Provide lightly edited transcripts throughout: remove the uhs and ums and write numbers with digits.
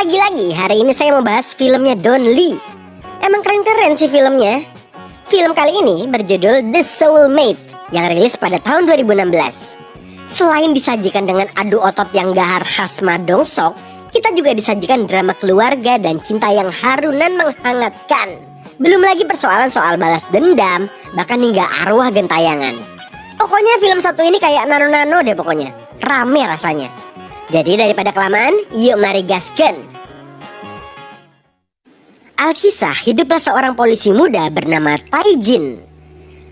Lagi-lagi hari ini saya mau bahas filmnya Don Lee. Emang keren-keren sih filmnya. Film kali ini berjudul The Soulmate yang rilis pada tahun 2016. Selain disajikan dengan adu otot yang gahar khas Ma Dong-seok, kita juga disajikan drama keluarga dan cinta yang harunan menghangatkan. Belum lagi persoalan soal balas dendam, bahkan hingga arwah gentayangan. Pokoknya film satu ini kayak nano-nano deh pokoknya. Rame rasanya. Jadi daripada kelamaan, yuk mari gasken. Alkisah hiduplah seorang polisi muda bernama Tae-jin.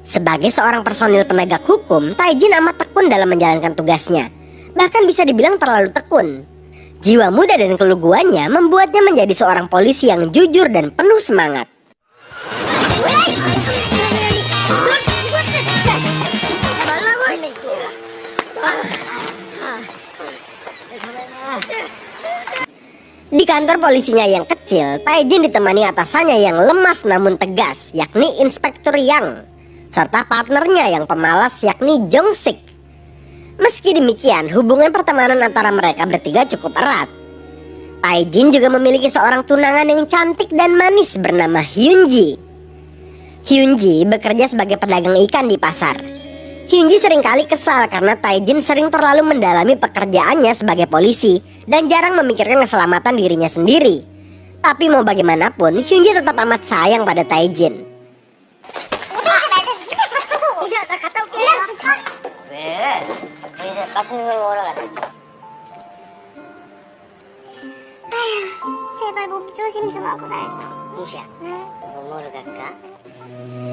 Sebagai seorang personil penegak hukum, Tae-jin amat tekun dalam menjalankan tugasnya. Bahkan bisa dibilang terlalu tekun. Jiwa muda dan keluguannya membuatnya menjadi seorang polisi yang jujur dan penuh semangat. Di kantor polisinya yang kecil, Tae-jin ditemani atasannya yang lemas namun tegas, yakni Inspektur Yang, serta partnernya yang pemalas, yakni Jong-sik. Meski demikian, hubungan pertemanan antara mereka bertiga cukup erat. Tae-jin juga memiliki seorang tunangan yang cantik dan manis bernama Hyunji. Hyunji bekerja sebagai pedagang ikan di pasar. Hyunji seringkali kesal karena Tae-jin sering terlalu mendalami pekerjaannya sebagai polisi dan jarang memikirkan keselamatan dirinya sendiri. Tapi mau bagaimanapun, Hyunji tetap amat sayang pada Tae-jin.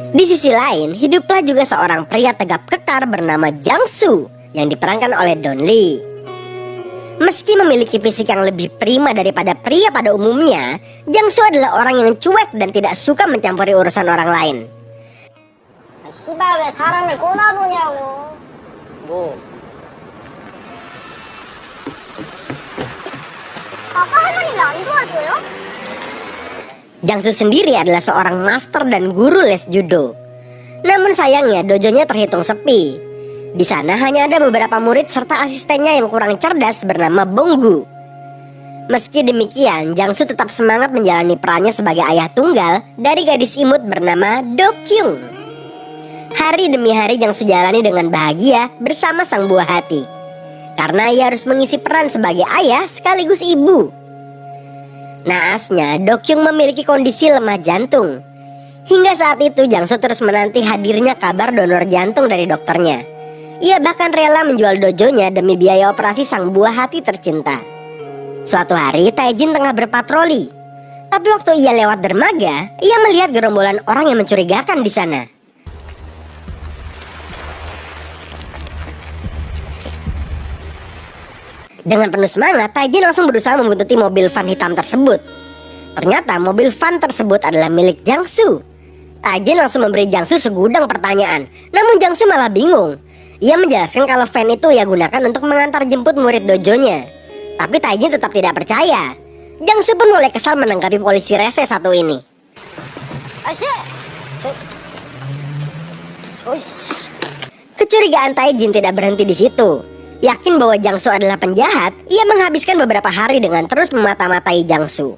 Di sisi lain, hiduplah juga seorang pria tegap kekar bernama Jang-soo yang diperankan oleh Don Lee. Meski memiliki fisik yang lebih prima daripada pria pada umumnya, Jang-soo adalah orang yang cuek dan tidak suka mencampuri urusan orang lain. Jang-soo sendiri adalah seorang master dan guru les judo. Namun sayangnya dojonya terhitung sepi. Di sana hanya ada beberapa murid serta asistennya yang kurang cerdas bernama Bonggu. Meski demikian, Jang-soo tetap semangat menjalani perannya sebagai ayah tunggal dari gadis imut bernama Do-kyung. Hari demi hari Jang-soo jalani dengan bahagia bersama sang buah hati, karena ia harus mengisi peran sebagai ayah sekaligus ibu. Naasnya, Do-kyung memiliki kondisi lemah jantung. Hingga saat itu Jang-soo terus menanti hadirnya kabar donor jantung dari dokternya. Ia bahkan rela menjual dojonya demi biaya operasi sang buah hati tercinta. Suatu hari Tae-jin tengah berpatroli. Tapi waktu ia lewat dermaga, ia melihat gerombolan orang yang mencurigakan di sana. Dengan penuh semangat, Tae-jin langsung berusaha membuntuti mobil van hitam tersebut. Ternyata mobil van tersebut adalah milik Jang-soo. Tae-jin langsung memberi Jang-soo segudang pertanyaan. Namun Jang-soo malah bingung. Ia menjelaskan kalau van itu ia gunakan untuk mengantar jemput murid dojonya. Tapi Tae-jin tetap tidak percaya. Jang-soo pun mulai kesal menanggapi polisi rese satu ini. Kecurigaan Tae-jin tidak berhenti di situ. Yakin bahwa Jang-soo adalah penjahat, ia menghabiskan beberapa hari dengan terus memata-matai Jang-soo.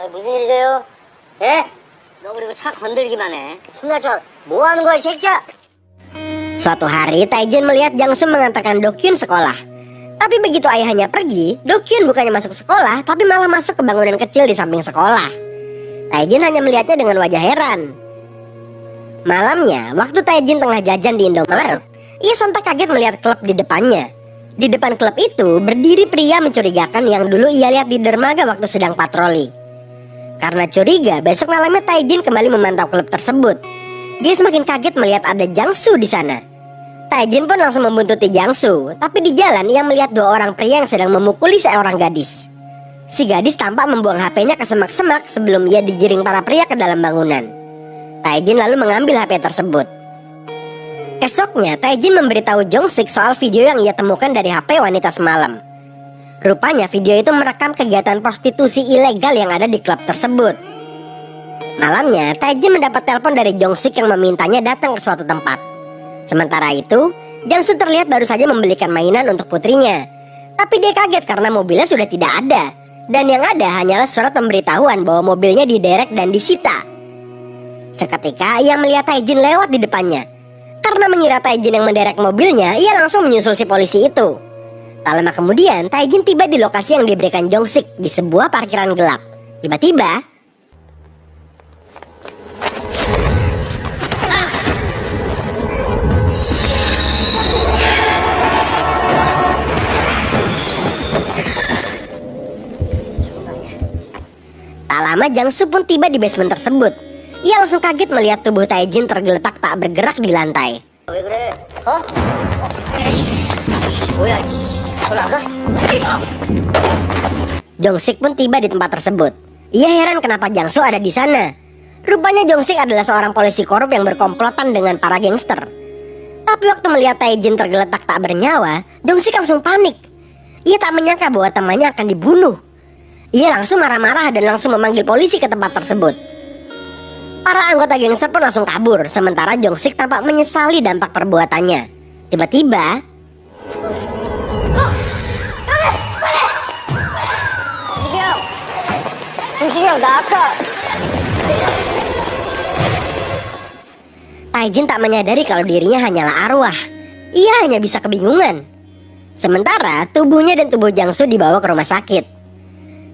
무슨 일이세요? 예? 너 그리고 차 건들기만 해. 혼날 줄 뭐 하는 거야, 이 새끼야? Suatu hari, Tae-jin melihat Jang-soo mengantarkan Do-kyun sekolah. Tapi begitu ayahnya pergi, Do-kyun bukannya masuk sekolah, tapi malah masuk ke bangunan kecil di samping sekolah. Tae-jin hanya melihatnya dengan wajah heran. Malamnya, waktu Tae-jin tengah jajan di Indomaret, ia sontak kaget melihat klub di depannya. Di depan klub itu berdiri pria mencurigakan yang dulu ia lihat di dermaga waktu sedang patroli. Karena curiga, besok malamnya Tae-jin kembali memantau klub tersebut. Dia semakin kaget melihat ada Jang-soo di sana. Tae-jin pun langsung membuntuti Jang-soo, tapi di jalan ia melihat dua orang pria yang sedang memukuli seorang gadis. Si gadis tampak membuang HP-nya ke semak-semak sebelum ia digiring para pria ke dalam bangunan. Tae-jin lalu mengambil HP tersebut. Esoknya, Tae-jin memberitahu Jong-sik soal video yang ia temukan dari HP wanita semalam. Rupanya video itu merekam kegiatan prostitusi ilegal yang ada di klub tersebut. Malamnya, Tae-jin mendapat telepon dari Jong-sik yang memintanya datang ke suatu tempat. Sementara itu, Jangsu terlihat baru saja membelikan mainan untuk putrinya. Tapi dia kaget karena mobilnya sudah tidak ada. Dan yang ada hanyalah surat pemberitahuan bahwa mobilnya diderek dan disita. Seketika ia melihat Taejin lewat di depannya. Karena mengira Taejin yang menderek mobilnya, ia langsung menyusul si polisi itu. Tak lama kemudian, Taejin tiba di lokasi yang diberikan Jong-sik di sebuah parkiran gelap. Tiba-tiba, tak lama Jangsu pun tiba di basement tersebut. Ia langsung kaget melihat tubuh Taejin tergeletak tak bergerak di lantai. 왜 그래? 어? 뭐야? 전화가? Jong-sik pun tiba di tempat tersebut. Ia heran kenapa Jangsu ada di sana. Rupanya Jong-sik adalah seorang polisi korup yang berkomplotan dengan para gangster. Tapi waktu melihat Taejin tergeletak tak bernyawa, Jong-sik langsung panik. Ia tak menyangka bahwa temannya akan dibunuh. Ia langsung marah-marah dan langsung memanggil polisi ke tempat tersebut. Para anggota gangster pun langsung kabur, sementara Jong-sik tampak menyesali dampak perbuatannya. Tiba-tiba, 중식이 형 나왔어. Taejin tak menyadari kalau dirinya hanyalah arwah. Ia hanya bisa kebingungan. Sementara tubuhnya dan tubuh Jangsu dibawa ke rumah sakit.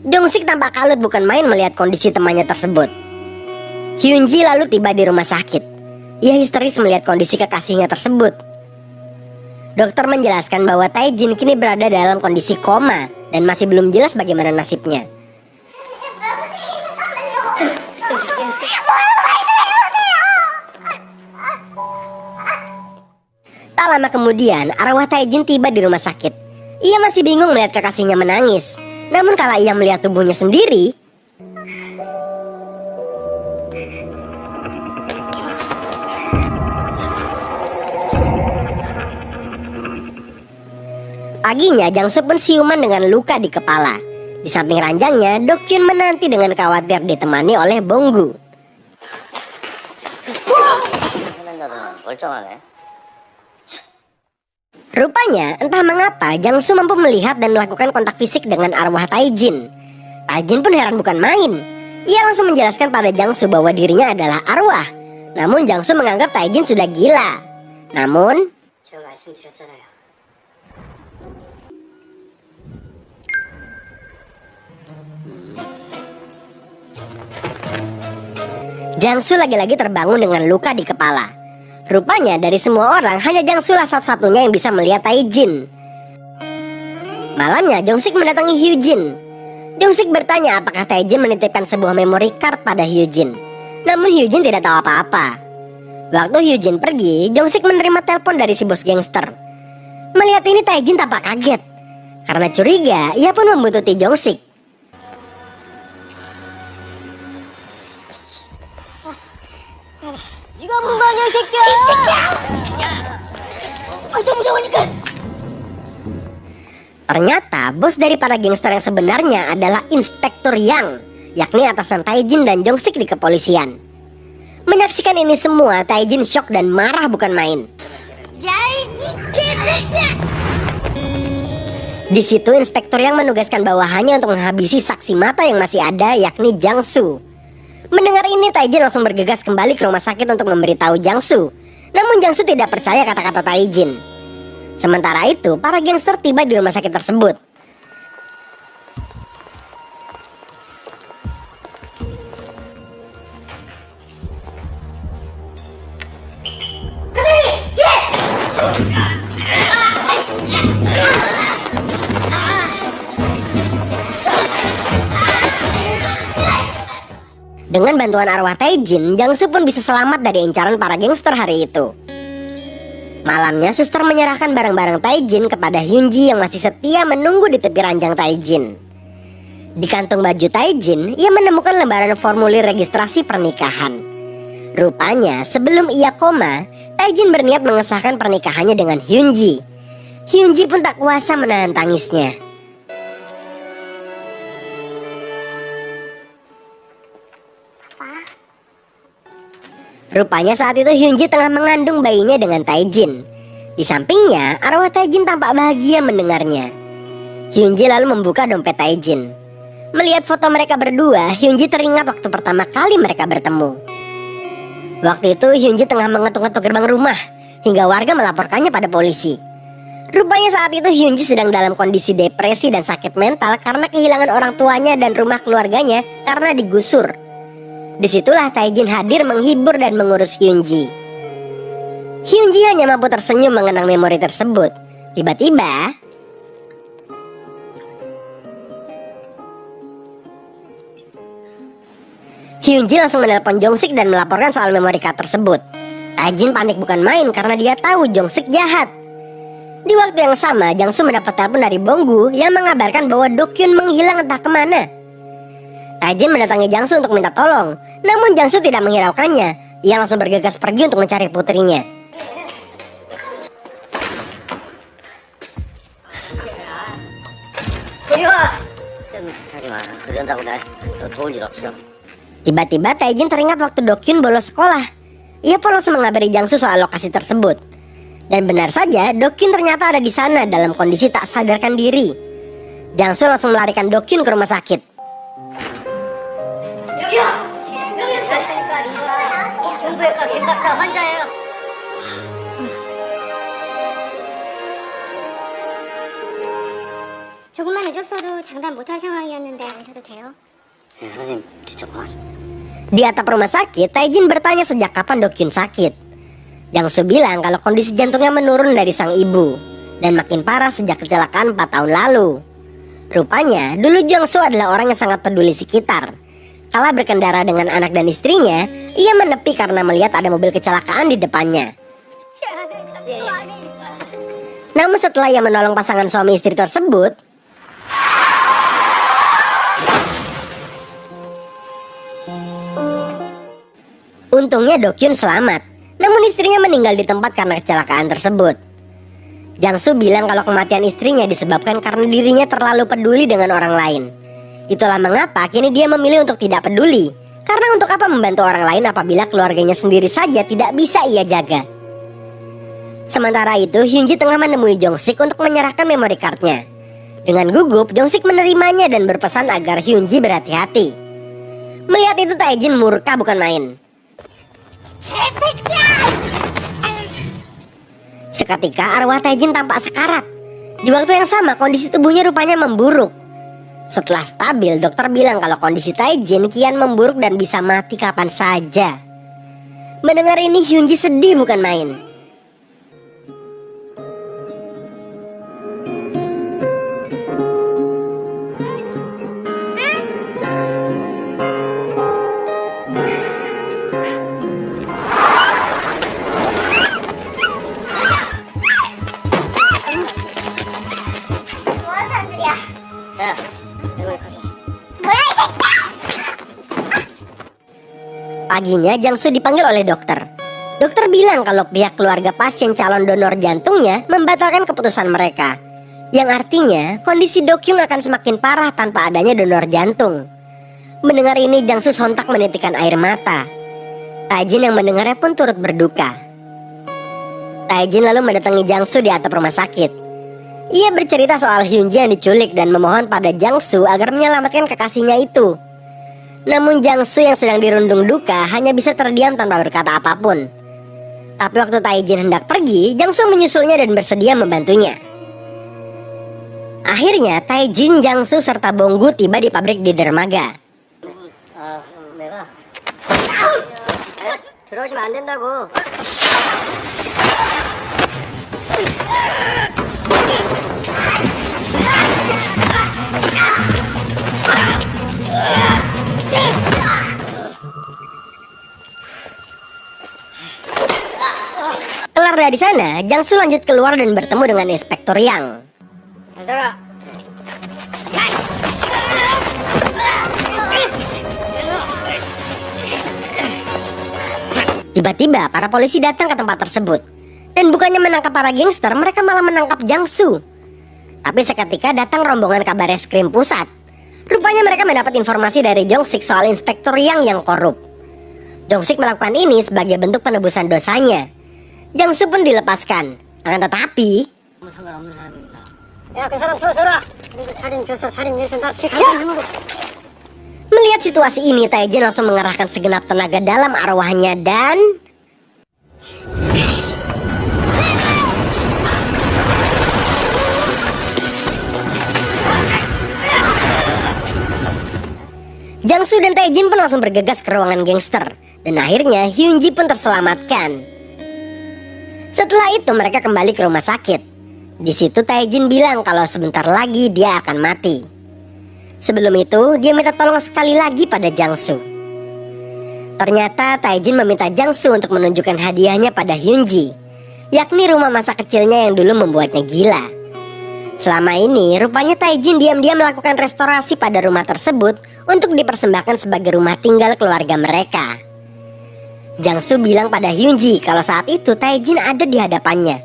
Jong-sik tampak kalut bukan main melihat kondisi temannya tersebut. Hyunji lalu tiba di rumah sakit. Ia histeris melihat kondisi kekasihnya tersebut. Dokter menjelaskan bahwa Taejin kini berada dalam kondisi koma dan masih belum jelas bagaimana nasibnya. Tak lama kemudian, arwah Taejin tiba di rumah sakit. Ia masih bingung melihat kekasihnya menangis. Namun kala ia melihat tubuhnya sendiri, paginya Jangsu pun siuman dengan luka di kepala. Di samping ranjangnya, Dokyun menanti dengan khawatir ditemani oleh Bonggu. 멀쩡하네. Rupanya, entah mengapa Jangsu mampu melihat dan melakukan kontak fisik dengan arwah Taejin. Taejin pun heran bukan main. Ia langsung menjelaskan pada Jangsu bahwa dirinya adalah arwah. Namun Jangsu menganggap Taejin sudah gila. Namun, 제가 말씀드렸잖아요. Jangsu lagi-lagi terbangun dengan luka di kepala. Rupanya dari semua orang hanya Jangsu lah satu-satunya yang bisa melihat Taejin. Malamnya Jong-sik mendatangi Hyujin. Jong-sik bertanya apakah Taejin menitipkan sebuah memory card pada Hyujin. Namun Hyujin tidak tahu apa-apa. Waktu Hyujin pergi, Jong-sik menerima telepon dari si bos gangster. Melihat ini Taejin tampak kaget. Karena curiga, ia pun membuntuti Jong-sik. 이거 뭐냐 이 새끼야! 좀 무서우니까. Ternyata bos dari para gangster yang sebenarnya adalah Inspektur Yang, yakni atasan Taejin dan Jong-sik di kepolisian. Menyaksikan ini semua, Taejin shock dan marah bukan main. Di situ Inspektur Yang menugaskan bawahannya untuk menghabisi saksi mata yang masih ada, yakni Jangsu. Mendengar ini, Taejin langsung bergegas kembali ke rumah sakit untuk memberitahu Jangsu. Namun Jangsu tidak percaya kata-kata Taejin. Sementara itu, para gangster tiba di rumah sakit tersebut. Dengan bantuan arwah Taejin, Jangsu pun bisa selamat dari incaran para gangster hari itu. Malamnya, suster menyerahkan barang-barang Taejin kepada Hyunji yang masih setia menunggu di tepi ranjang Taejin. Di kantung baju Taejin, ia menemukan lembaran formulir registrasi pernikahan. Rupanya, sebelum ia koma, Taejin berniat mengesahkan pernikahannya dengan Hyunji. Hyunji pun tak kuasa menahan tangisnya. Rupanya saat itu Hyunji tengah mengandung bayinya dengan Taejin. Di sampingnya, arwah Taejin tampak bahagia mendengarnya. Hyunji lalu membuka dompet Taejin. Melihat foto mereka berdua, Hyunji teringat waktu pertama kali mereka bertemu. Waktu itu Hyunji tengah mengetuk-ngetuk gerbang rumah hingga warga melaporkannya pada polisi. Rupanya saat itu Hyunji sedang dalam kondisi depresi dan sakit mental karena kehilangan orang tuanya dan rumah keluarganya karena digusur. Disitulah Taejin hadir menghibur dan mengurus Hyunji. Hyunji hanya mampu tersenyum mengenang memori tersebut. Tiba-tiba Hyunji langsung menelpon Jong-sik dan melaporkan soal memori card tersebut. Taejin panik bukan main karena dia tahu Jong-sik jahat. Di waktu yang sama, Jang-soo mendapat telepon dari Bonggu yang mengabarkan bahwa Do-kyun menghilang entah kemana. Taejin mendatangi Jang-soo untuk minta tolong, namun Jang-soo tidak menghiraukannya. Ia langsung bergegas pergi untuk mencari putrinya. Tiba-tiba Taejin teringat waktu Do-kyun bolos sekolah. Ia pun langsung mengabari Jang-soo soal lokasi tersebut. Dan benar saja, Do-kyun ternyata ada di sana dalam kondisi tak sadarkan diri. Jang-soo langsung melarikan Do-kyun ke rumah sakit. 조금만 늦었어도 장담 못할 상황이었는데 아셔도 돼요? 네, 선생님 진짜 고맙습니다. Di atap rumah sakit, Taejin bertanya sejak kapan Do-kyun sakit. Jang-soo bilang kalau kondisi jantungnya menurun dari sang ibu dan makin parah sejak kecelakaan 4 tahun lalu. Rupanya, dulu Jang-soo adalah orang yang sangat peduli sekitar. Kala berkendara dengan anak dan istrinya, ia menepi karena melihat ada mobil kecelakaan di depannya. Namun setelah ia menolong pasangan suami istri tersebut, untungnya Do-kyun selamat. Namun istrinya meninggal di tempat karena kecelakaan tersebut. Jang-soo bilang kalau kematian istrinya disebabkan karena dirinya terlalu peduli dengan orang lain. Itulah mengapa kini dia memilih untuk tidak peduli. Karena untuk apa membantu orang lain apabila keluarganya sendiri saja tidak bisa ia jaga. Sementara itu Hyunji tengah menemui Jong-sik untuk menyerahkan memory card-nya. Dengan gugup, Jong-sik menerimanya dan berpesan agar Hyunji berhati-hati. Melihat itu Taejin murka bukan main. Seketika arwah Taejin tampak sekarat. Di waktu yang sama kondisi tubuhnya rupanya memburuk. Setelah stabil, dokter bilang kalau kondisi Taejin kian memburuk dan bisa mati kapan saja. Mendengar ini Hyunji sedih bukan main. Paginya Jang-soo dipanggil oleh dokter. Dokter bilang kalau pihak keluarga pasien calon donor jantungnya membatalkan keputusan mereka, yang artinya kondisi Do-kyun akan semakin parah tanpa adanya donor jantung. Mendengar ini Jang-soo sontak menitikkan air mata. Taejin yang mendengarnya pun turut berduka. Taejin lalu mendatangi Jang-soo di atap rumah sakit. Ia bercerita soal Hyunji yang diculik dan memohon pada Jang-soo agar menyelamatkan kekasihnya itu. Namun Jang-soo yang sedang dirundung duka hanya bisa terdiam tanpa berkata apapun. Tapi waktu Taejin hendak pergi, Jang-soo menyusulnya dan bersedia membantunya. Akhirnya Taejin, Jang-soo serta Bonggu tiba di pabrik di dermaga. 내가 들어오시면 안 된다고. Kelar dari sana, Jang-soo lanjut keluar dan bertemu dengan Inspektur Yang. Tiba-tiba para polisi datang ke tempat tersebut. Dan bukannya menangkap para gangster, mereka malah menangkap Jang-soo. Tapi seketika datang rombongan kabar reskrim pusat. Rupanya mereka mendapat informasi dari Jong-sik soal Inspektur yang korup. Jong-sik melakukan ini sebagai bentuk penebusan dosanya. Jang-soo pun dilepaskan. Akan tetapi, 아무 상관없는 사람입니다. 야, 그 사람 풀어줘라. 그리고 살인, 교사, 살인, 예선, 납치, 강간하는 거. melihat situasi ini, Taejin langsung mengerahkan segenap tenaga dalam arwahnya dan Jangsu dan Taejin pun langsung bergegas ke ruangan gangster. Dan akhirnya Hyunji pun terselamatkan. Setelah itu mereka kembali ke rumah sakit. Di situ Taejin bilang kalau sebentar lagi dia akan mati. Sebelum itu dia minta tolong sekali lagi pada Jangsu. Ternyata Taejin meminta Jangsu untuk menunjukkan hadiahnya pada Hyunji, yakni rumah masa kecilnya yang dulu membuatnya gila. Selama ini rupanya Taejin diam-diam melakukan restorasi pada rumah tersebut untuk dipersembahkan sebagai rumah tinggal keluarga mereka. Jangsu bilang pada Hyunji kalau saat itu Taejin ada di hadapannya.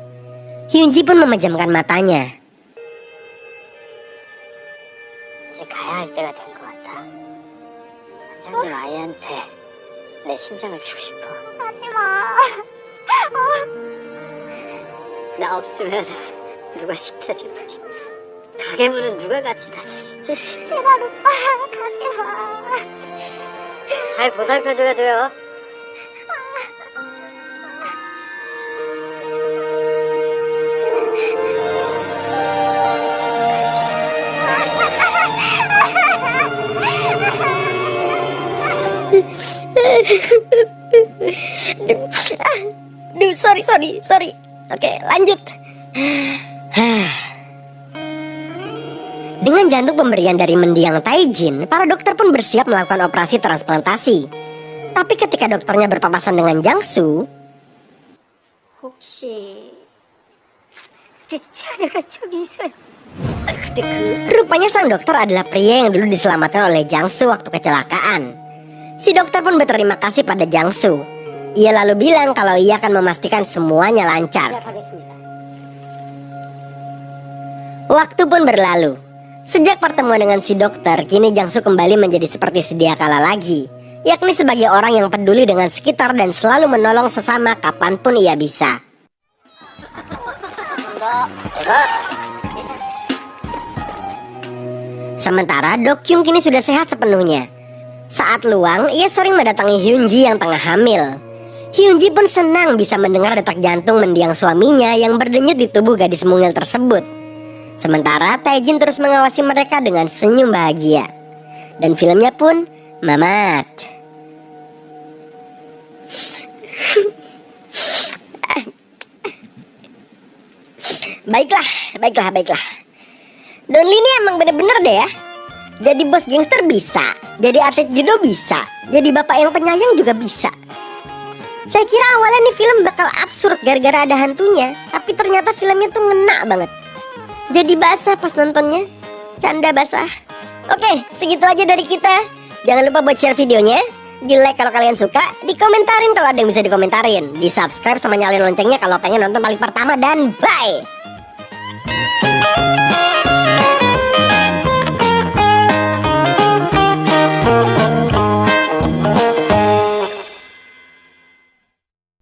Hyunji pun memejamkan matanya. 이제 가야 할 때가 된 것 같아. 당장 아이한테 내 심장을 주고 싶어. 하지마. 나 없으면 누가 지켜줄게. 가게 문은 누가 같이 닫아주지? 제발 오빠 가지마. 잘 보살펴줘야 돼요. Duh, sorry. Oke, lanjut. Dengan jantung pemberian dari mendiang Taejin, para dokter pun bersiap melakukan operasi transplantasi. Tapi ketika dokternya berpapasan dengan Jangsu, 혹시 자네가 저기 있어요. rupanya sang dokter adalah pria yang dulu diselamatkan oleh Jangsu waktu kecelakaan. Si dokter pun berterima kasih pada Jangsu. Ia lalu bilang kalau ia akan memastikan semuanya lancar. 시작하겠습니다. Waktu pun berlalu. Sejak pertemuan dengan si dokter, kini Jangsu kembali menjadi seperti sedia kala lagi, yakni sebagai orang yang peduli dengan sekitar dan selalu menolong sesama kapanpun ia bisa. Sementara Do Kyung kini sudah sehat sepenuhnya. Saat luang, ia sering mendatangi Hyunji yang tengah hamil. Hyunji pun senang bisa mendengar detak jantung mendiang suaminya yang berdenyut di tubuh gadis mungil tersebut. Sementara Taejin terus mengawasi mereka dengan senyum bahagia. Dan filmnya pun mamat. Baiklah. Donli ini emang bener-bener deh ya. Jadi bos gangster bisa, jadi atlet judo bisa, jadi bapak yang penyayang juga bisa. Saya kira awalnya nih film bakal absurd gara-gara ada hantunya, tapi ternyata filmnya tuh ngena banget. Jadi basah pas nontonnya, canda basah. Oke, segitu aja dari kita. Jangan lupa buat share videonya, di like kalau kalian suka, di komentarin kalau ada yang bisa dikomentarin, di subscribe sama nyalain loncengnya kalau pengen nonton paling pertama, dan bye.